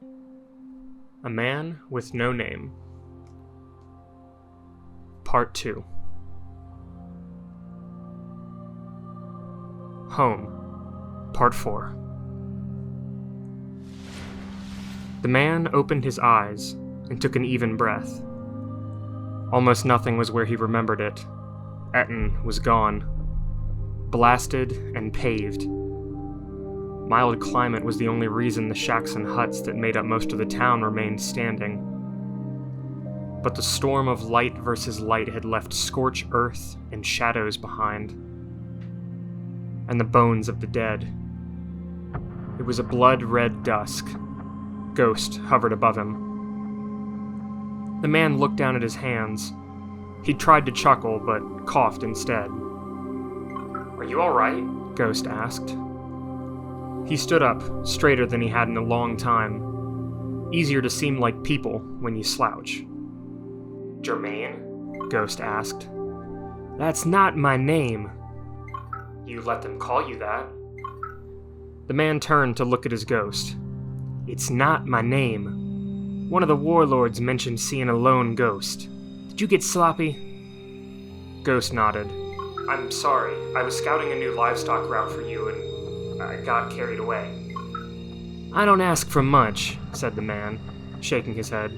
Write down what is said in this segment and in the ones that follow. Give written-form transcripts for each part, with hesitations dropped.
A Man with No Name. Part 2. Home. Part 4. The man opened his eyes and took an even breath. Almost nothing was where he remembered it. Etten was gone. Blasted and paved. Mild climate was the only reason the shacks and huts that made up most of the town remained standing. But the storm of light versus light had left scorched earth and shadows behind. And the bones of the dead. It was a blood-red dusk. Ghost hovered above him. The man looked down at his hands. He tried to chuckle, but coughed instead. "Are you all right?" Ghost asked. He stood up, straighter than he had in a long time. Easier to seem like people when you slouch. "Germain?" Ghost asked. "That's not my name." "You let them call you that." The man turned to look at his ghost. "It's not my name. One of the warlords mentioned seeing a lone ghost. Did you get sloppy?" Ghost nodded. "I'm sorry. I was scouting a new livestock route for you and I got carried away." "I don't ask for much," said the man, shaking his head.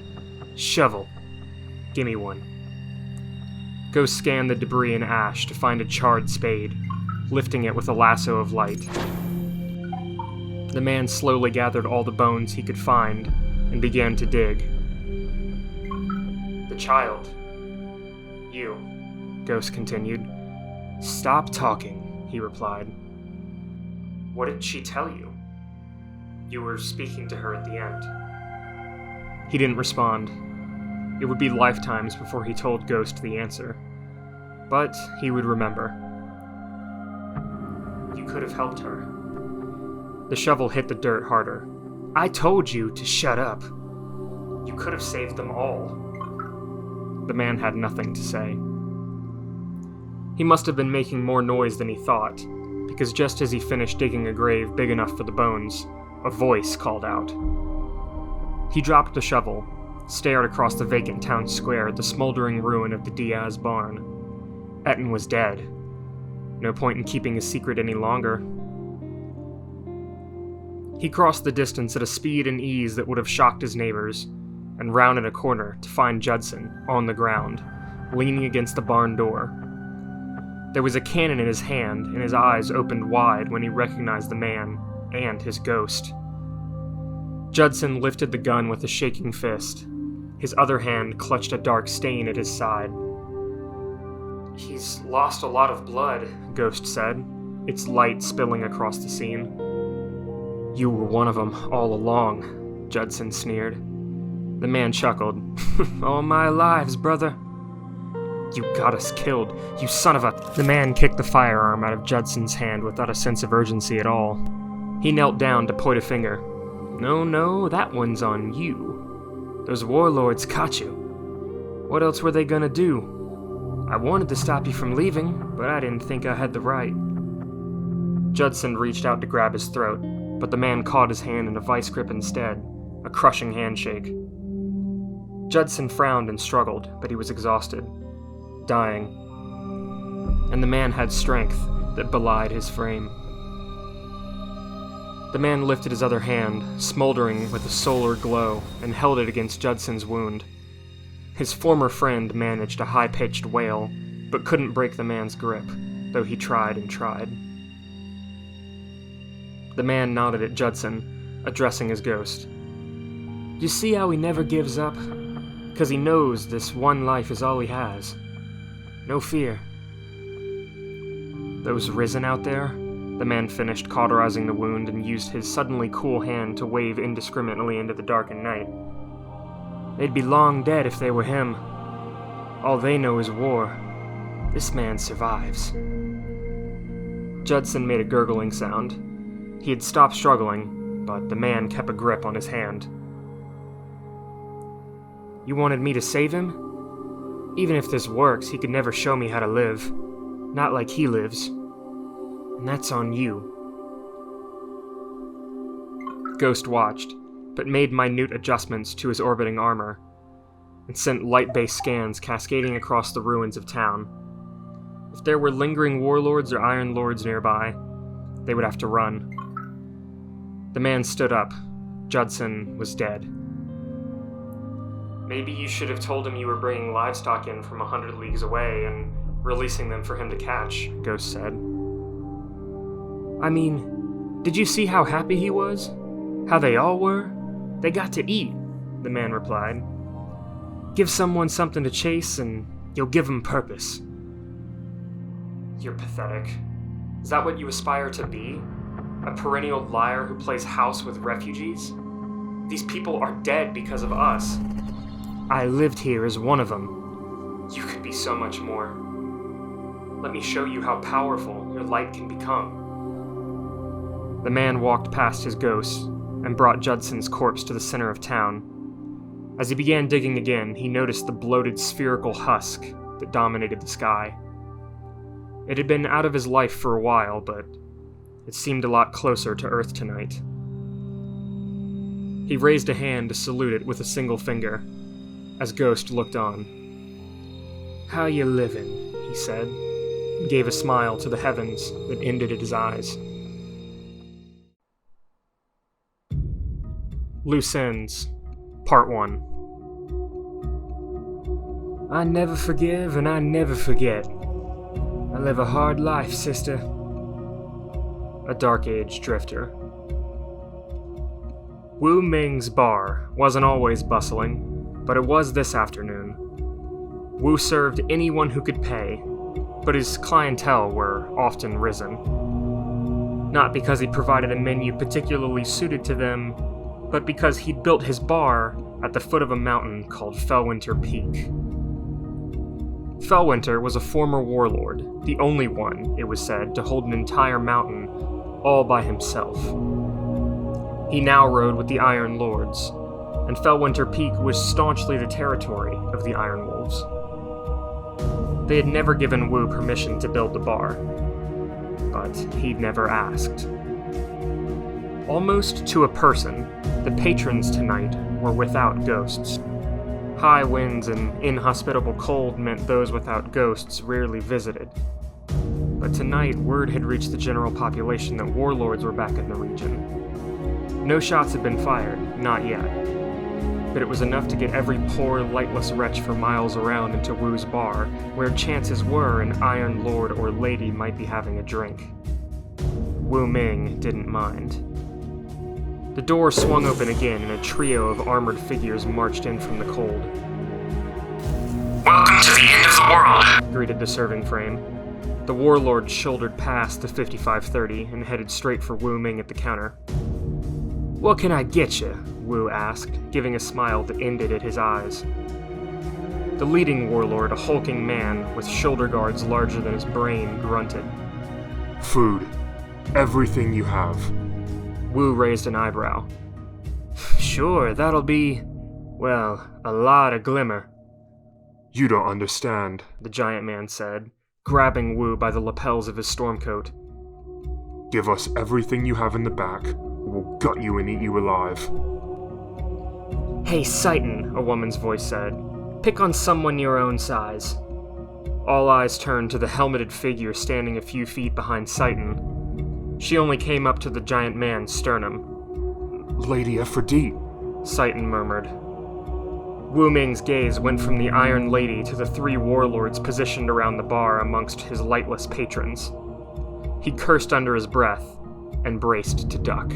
"Shovel. Gimme one." Ghost scanned the debris and ash to find a charred spade, lifting it with a lasso of light. The man slowly gathered all the bones he could find and began to dig. "The child. You," Ghost continued. "Stop talking," he replied. "What did she tell you? You were speaking to her at the end." He didn't respond. It would be lifetimes before he told Ghost the answer. But he would remember. "You could have helped her." The shovel hit the dirt harder. "I told you to shut up." "You could have saved them all." The man had nothing to say. He must have been making more noise than he thought, because just as he finished digging a grave big enough for the bones, a voice called out. He dropped the shovel, stared across the vacant town square at the smoldering ruin of the Diaz barn. Etten was dead. No point in keeping his secret any longer. He crossed the distance at a speed and ease that would have shocked his neighbors, and rounded a corner to find Judson on the ground, leaning against the barn door. There was a cannon in his hand, and his eyes opened wide when he recognized the man and his ghost. Judson lifted the gun with a shaking fist. His other hand clutched a dark stain at his side. "He's lost a lot of blood," Ghost said, its light spilling across the scene. "You were one of them all along," Judson sneered. The man chuckled. "All my lives, brother." "You got us killed, you son of a—" The man kicked the firearm out of Judson's hand without a sense of urgency at all. He knelt down to point a finger. No, that one's on you. Those warlords caught you. What else were they gonna do? I wanted to stop you from leaving, but I didn't think I had the right." Judson reached out to grab his throat, but the man caught his hand in a vice grip instead, a crushing handshake. Judson frowned and struggled, but he was exhausted. Dying. And the man had strength that belied his frame. The man lifted his other hand, smoldering with a solar glow, and held it against Judson's wound. His former friend managed a high-pitched wail, but couldn't break the man's grip, though he tried and tried. The man nodded at Judson, addressing his ghost. "You see how he never gives up? 'Cause he knows this one life is all he has. No fear." "Those risen out there?" The man finished cauterizing the wound and used his suddenly cool hand to wave indiscriminately into the darkened night. "They'd be long dead if they were him. All they know is war. This man survives." Judson made a gurgling sound. He had stopped struggling, but the man kept a grip on his hand. "You wanted me to save him? Even if this works, he could never show me how to live. Not like he lives. And that's on you." Ghost watched, but made minute adjustments to his orbiting armor, and sent light-based scans cascading across the ruins of town. If there were lingering warlords or Iron Lords nearby, they would have to run. The man stood up. Judson was dead. Maybe you should have told him you were bringing livestock in from 100 leagues away and releasing them for him to catch, Ghost said. I mean, did you see how happy he was? How they all were? They got to eat, the man replied. Give someone something to chase and you'll give them purpose. You're pathetic. Is that what you aspire to be? A perennial liar who plays house with refugees? These people are dead because of us. I lived here as one of them. You could be so much more. Let me show you how powerful your light can become. The man walked past his ghost and brought Judson's corpse to the center of town. As he began digging again, he noticed the bloated spherical husk that dominated the sky. It had been out of his life for a while, but it seemed a lot closer to Earth tonight. He raised a hand to salute it with a single finger, as Ghost looked on. How you livin', he said, and gave a smile to the heavens that ended at his eyes. Loose Ends, Part 1. I never forgive and I never forget. I live a hard life, sister. A Dark Age drifter. Wu Ming's bar wasn't always bustling, but it was this afternoon. Wu served anyone who could pay, but his clientele were often risen. Not because he provided a menu particularly suited to them, but because he'd built his bar at the foot of a mountain called Fellwinter Peak. Fellwinter was a former warlord, the only one, it was said, to hold an entire mountain all by himself. He now rode with the Iron Lords, and Fellwinter Peak was staunchly the territory of the Iron Wolves. They had never given Wu permission to build the bar, but he'd never asked. Almost to a person, the patrons tonight were without ghosts. High winds and inhospitable cold meant those without ghosts rarely visited. But tonight, word had reached the general population that warlords were back in the region. No shots had been fired, not yet. But it was enough to get every poor, lightless wretch for miles around into Wu's bar, where chances were an Iron Lord or Lady might be having a drink. Wu Ming didn't mind. The door swung open again, and a trio of armored figures marched in from the cold. Welcome to the end of the world, greeted the serving frame. The warlord shouldered past the 5530 and headed straight for Wu Ming at the counter. What can I get you? Wu asked, giving a smile that ended at his eyes. The leading warlord, a hulking man with shoulder guards larger than his brain, grunted. Food. Everything you have. Wu raised an eyebrow. Sure, that'll be, well, a lot of glimmer. You don't understand, the giant man said, grabbing Wu by the lapels of his stormcoat. Give us everything you have in the back, or we'll gut you and eat you alive. Hey, Seitan, a woman's voice said. Pick on someone your own size. All eyes turned to the helmeted figure standing a few feet behind Seitan. She only came up to the giant man's sternum. Lady Aphrodite, Seitan murmured. Wu Ming's gaze went from the Iron Lady to the three warlords positioned around the bar amongst his lightless patrons. He cursed under his breath and braced to duck.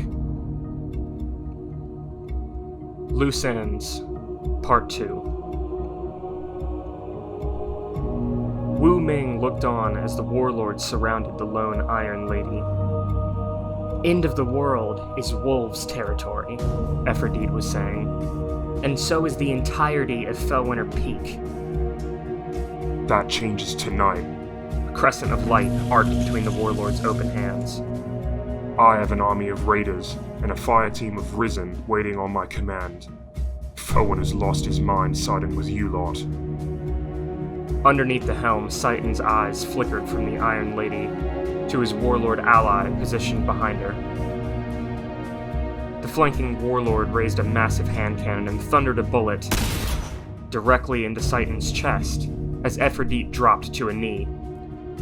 Loose Ends, Part 2. Wu Ming looked on as the warlords surrounded the lone Iron Lady. End of the world is wolves' territory, Aphrodite was saying, and so is the entirety of Fellwinter Peak. That changes tonight. A crescent of light arced between the warlords' open hands. I have an army of raiders and a fire team of Risen waiting on my command. Fellwin has lost his mind siding with you lot. Underneath the helm, Seitan's eyes flickered from the Iron Lady to his warlord ally positioned behind her. The flanking warlord raised a massive hand cannon and thundered a bullet directly into Citan's chest as Ephrodite dropped to a knee.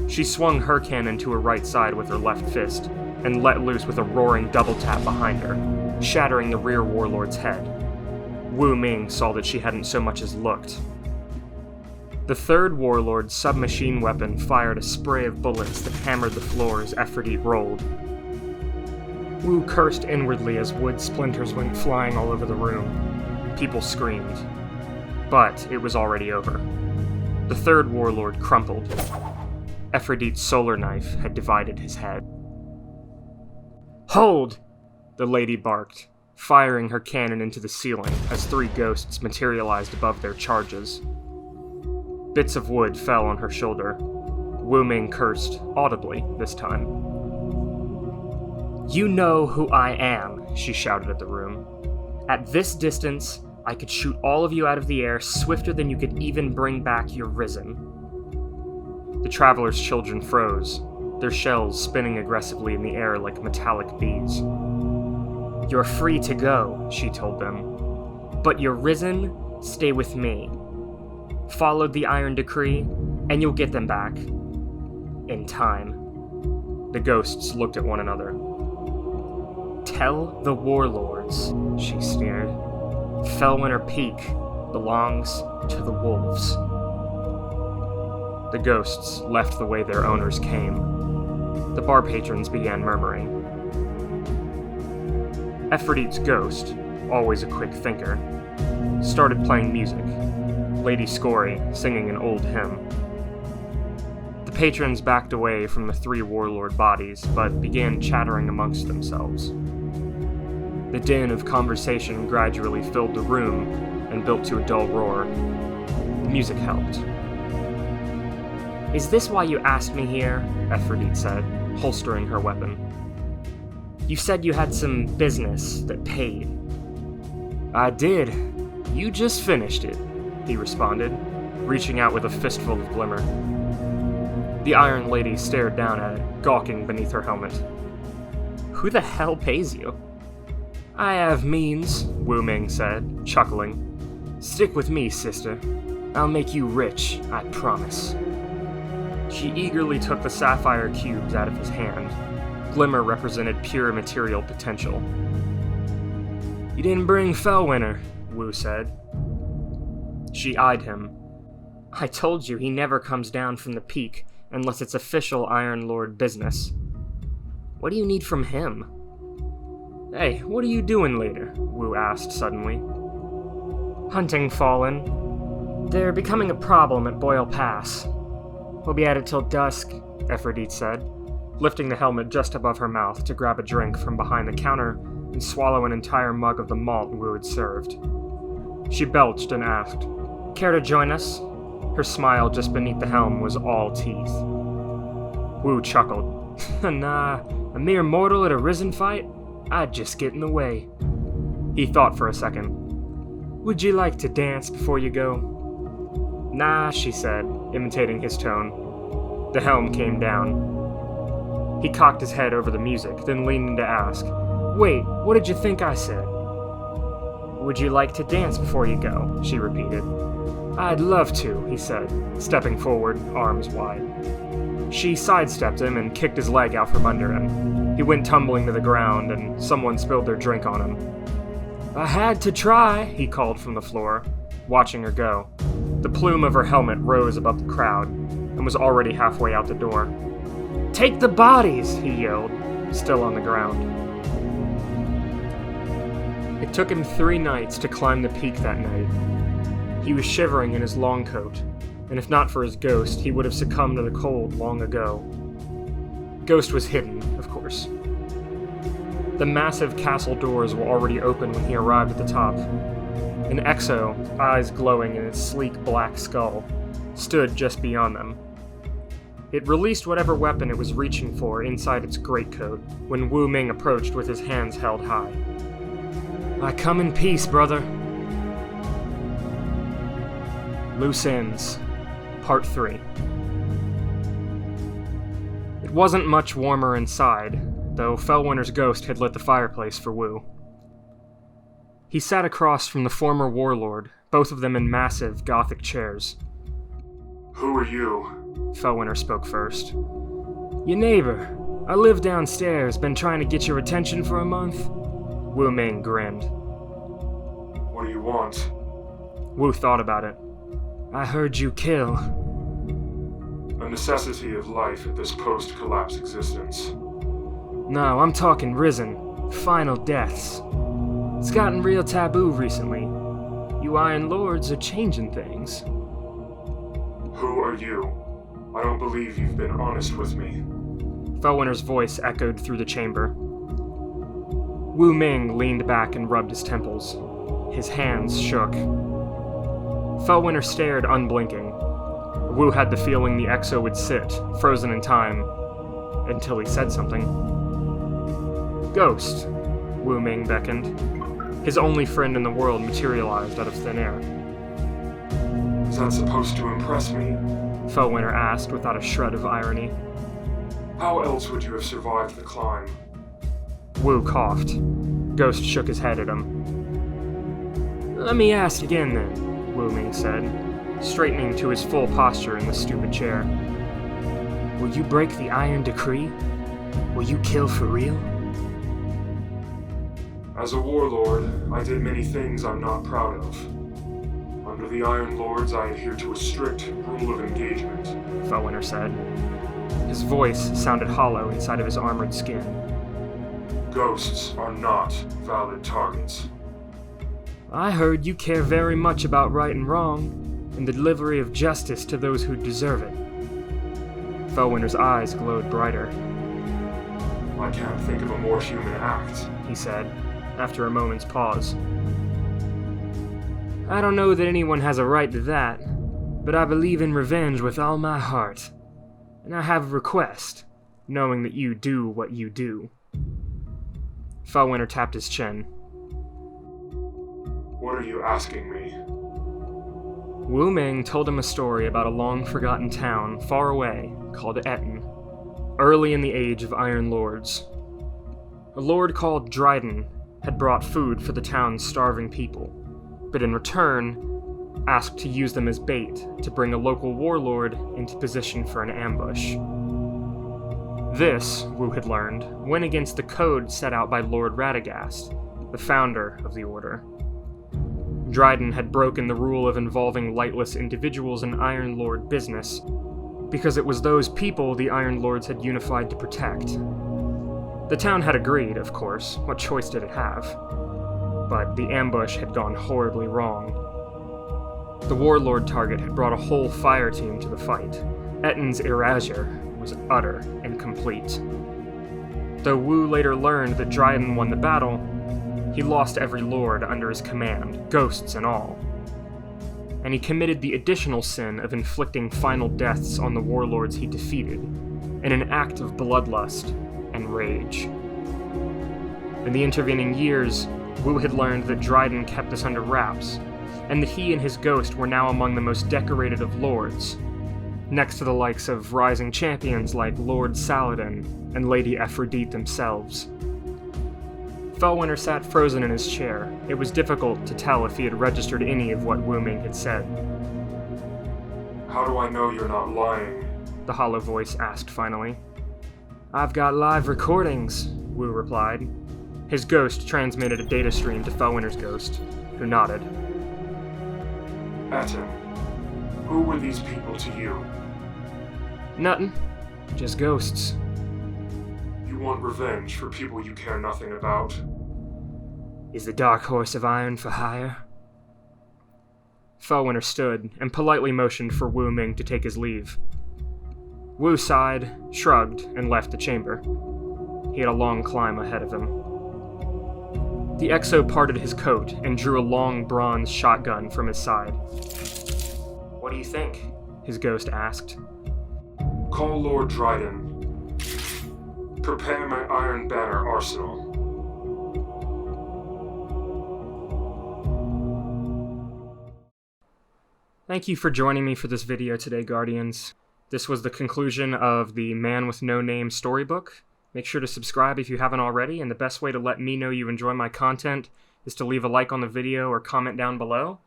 She swung her cannon to her right side with her left fist and let loose with a roaring double tap behind her, shattering the rear warlord's head. Wu Ming saw that she hadn't so much as looked. The third warlord's submachine weapon fired a spray of bullets that hammered the floor as Ephrodite rolled. Wu cursed inwardly as wood splinters went flying all over the room. People screamed. But it was already over. The third warlord crumpled. Ephrodite's solar knife had divided his head. "Hold!" the lady barked, firing her cannon into the ceiling as three ghosts materialized above their charges. Bits of wood fell on her shoulder. Wu Ming cursed, audibly this time. "You know who I am," she shouted at the room. "At this distance, I could shoot all of you out of the air swifter than you could even bring back your risen." The travelers' children froze, their shells spinning aggressively in the air like metallic beads. "You're free to go," she told them. "But your risen, stay with me. Follow the Iron Decree, and you'll get them back. In time." The ghosts looked at one another. "Tell the warlords," she sneered. "Fellwinter Peak belongs to the wolves." The ghosts left the way their owners came. The bar patrons began murmuring. Ephrodite's ghost, always a quick thinker, started playing music, Lady Scory singing an old hymn. The patrons backed away from the three warlord bodies, but began chattering amongst themselves. The din of conversation gradually filled the room and built to a dull roar. The music helped. "Is this why you asked me here?" Ephrodite said, holstering her weapon. "You said you had some business that paid." "I did. You just finished it," he responded, reaching out with a fistful of glimmer. The Iron Lady stared down at it, gawking beneath her helmet. "Who the hell pays you?" "I have means," Wu Ming said, chuckling. "Stick with me, sister. I'll make you rich, I promise." She eagerly took the sapphire cubes out of his hand. Glimmer represented pure material potential. "You didn't bring Fellwinter," Wu said. She eyed him. "I told you he never comes down from the peak unless it's official Iron Lord business. What do you need from him?" "Hey, what are you doing later?" Wu asked suddenly. "Hunting Fallen. They're becoming a problem at Boyle Pass. We'll be at it till dusk," Ephrodite said, lifting the helmet just above her mouth to grab a drink from behind the counter and swallow an entire mug of the malt Wu had served. She belched and asked, "Care to join us?" Her smile just beneath the helm was all teeth. Wu chuckled. "Nah, a mere mortal at a risen fight? I'd just get in the way." He thought for a second. "Would you like to dance before you go?" "Nah," she said, imitating his tone. The helm came down. He cocked his head over the music, then leaned in to ask, "Wait, what did you think I said?" "Would you like to dance before you go?" she repeated. "I'd love to," he said, stepping forward, arms wide. She sidestepped him and kicked his leg out from under him. He went tumbling to the ground, and someone spilled their drink on him. "I had to try," he called from the floor, watching her go. The plume of her helmet rose above the crowd, and was already halfway out the door. "Take the bodies!" he yelled, still on the ground. It took him 3 nights to climb the peak that night. He was shivering in his long coat, and if not for his ghost, he would have succumbed to the cold long ago. Ghost was hidden, of course. The massive castle doors were already open when he arrived at the top. An Exo, eyes glowing in its sleek black skull, stood just beyond them. It released whatever weapon it was reaching for inside its greatcoat when Wu Ming approached with his hands held high. "I come in peace, brother." Loose Ends, Part 3. It wasn't much warmer inside, though Fellwinter's ghost had lit the fireplace for Wu. He sat across from the former warlord, both of them in massive Gothic chairs. Who are you? Fellwinter spoke first. Your neighbor. I live downstairs, been trying to get your attention for a month. Wu Ming grinned. What do you want? Wu thought about it. I heard you kill. A necessity of life at this post-collapse existence. No, I'm talking risen. Final deaths. It's gotten real taboo recently. You Iron Lords are changing things. Who are you? I don't believe you've been honest with me. Fellwinter's voice echoed through the chamber. Wu Ming leaned back and rubbed his temples. His hands shook. Fellwinter stared unblinking. Wu had the feeling the Exo would sit, frozen in time, until he said something. Ghost, Wu Ming beckoned. His only friend in the world materialized out of thin air. Is that supposed to impress me? Fellwinter asked without a shred of irony. How else would you have survived the climb? Wu coughed. Ghost shook his head at him. Let me ask again then, Wu Ming said, straightening to his full posture in the stupid chair. Will you break the Iron Decree? Will you kill for real? As a warlord, I did many things I'm not proud of. Under the Iron Lords, I adhere to a strict rule of engagement, Fellwinter said. His voice sounded hollow inside of his armored skin. Ghosts are not valid targets. I heard you care very much about right and wrong, and the delivery of justice to those who deserve it. Fellwinter's eyes glowed brighter. I can't think of a more human act, he said, after a moment's pause. I don't know that anyone has a right to that, but I believe in revenge with all my heart. And I have a request, knowing that you do what you do. Fellwinter tapped his chin. What are you asking me? Wu Ming told him a story about a long-forgotten town far away called Etten, early in the age of Iron Lords. A lord called Dryden had brought food for the town's starving people, but in return, asked to use them as bait to bring a local warlord into position for an ambush. This, Wu had learned, went against the code set out by Lord Radagast, the founder of the Order. Dryden had broken the rule of involving lightless individuals in Iron Lord business, because it was those people the Iron Lords had unified to protect. The town had agreed, of course. What choice did it have? But the ambush had gone horribly wrong. The warlord target had brought a whole fire team to the fight. Etten's erasure was utter and complete. Though Wu later learned that Dryden won the battle, he lost every lord under his command, ghosts and all. And he committed the additional sin of inflicting final deaths on the warlords he defeated, in an act of bloodlust and rage. In the intervening years, Wu had learned that Dryden kept this under wraps, and that he and his ghost were now among the most decorated of lords, next to the likes of rising champions like Lord Saladin and Lady Aphrodite themselves. Fellwinter sat frozen in his chair. It was difficult to tell if he had registered any of what Wu Ming had said. How do I know you're not lying? The hollow voice asked finally. I've got live recordings, Wu replied. His ghost transmitted a data stream to Fellwinter's ghost, who nodded. Etten, who were these people to you? Nothin'. Just ghosts. You want revenge for people you care nothing about? Is the Dark Horse of Iron for hire? Fellwinter stood and politely motioned for Wu Ming to take his leave. Wu sighed, shrugged, and left the chamber. He had a long climb ahead of him. The Exo parted his coat and drew a long bronze shotgun from his side. What do you think? His ghost asked. Call Lord Dryden. Prepare my Iron Banner arsenal. Thank you for joining me for this video today, Guardians. This was the conclusion of the Man with No Name storybook. Make sure to subscribe if you haven't already, and the best way to let me know you enjoy my content is to leave a like on the video or comment down below.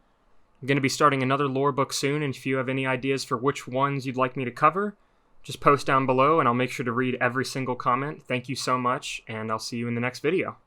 I'm going to be starting another lore book soon, and if you have any ideas for which ones you'd like me to cover, just post down below and I'll make sure to read every single comment. Thank you so much, and I'll see you in the next video.